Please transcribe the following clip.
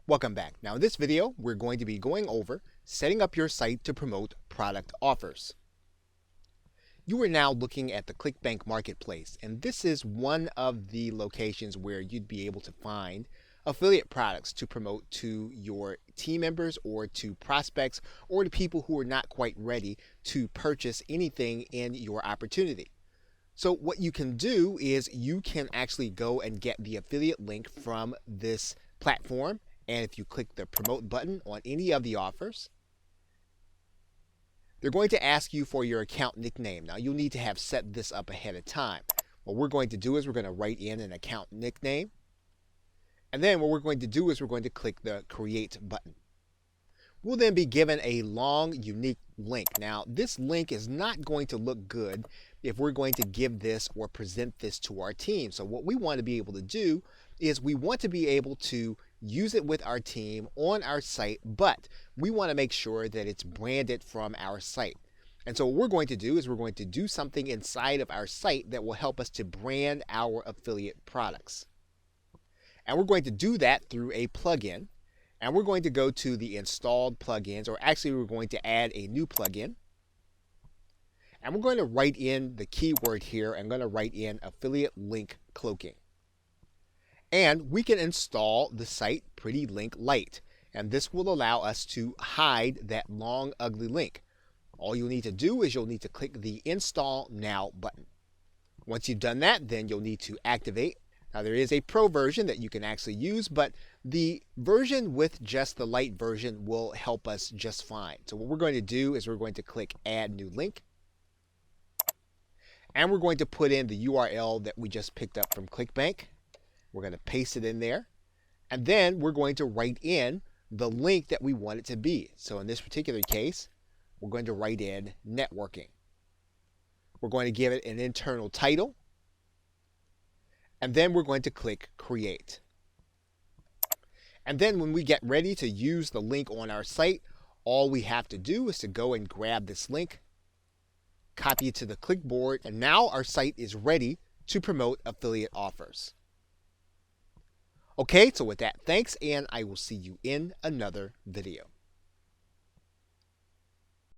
Welcome back. Now in this video, we're going to be going over setting up your site to promote product offers. You are now looking at the ClickBank Marketplace, and this is one of the locations where you'd be able to find affiliate products to promote to your team members or to prospects or to people who are not quite ready to purchase anything in your opportunity. So what you can do is you can actually go and get the affiliate link from this platform. And if you click the promote button on any of the offers, they're going to ask you for your account nickname. Now you'll need to have set this up ahead of time. What we're going to do is we're going to write in an account nickname. And then what we're going to do is we're going to click the create button. We'll then be given a long, unique link. Now this link is not going to look good if we're going to give this or present this to our team. So what we want to be able to do is we want to be able to use it with our team on our site, but we want to make sure that it's branded from our site. And so what we're going to do is we're going to do something inside of our site that will help us to brand our affiliate products. And we're going to do that through a plugin. And we're going to go to the installed plugins, or actually we're going to add a new plugin. And we're going to write in the keyword here. I'm going to write in affiliate link cloaking. And we can install the site Pretty Link Lite. And this will allow us to hide that long, ugly link. All you'll need to do is you'll need to click the Install Now button. Once you've done that, then you'll need to activate. Now there is a pro version that you can actually use, but the version with just the light version will help us just fine. So what we're going to do is we're going to click Add New Link. And we're going to put in the URL that we just picked up from ClickBank. We're going to paste it in there. And then we're going to write in the link that we want it to be. So in this particular case, we're going to write in networking. We're going to give it an internal title. And then we're going to click create. And then when we get ready to use the link on our site, all we have to do is to go and grab this link, copy it to the clipboard, and now our site is ready to promote affiliate offers. Okay, so with that, thanks, and I will see you in another video.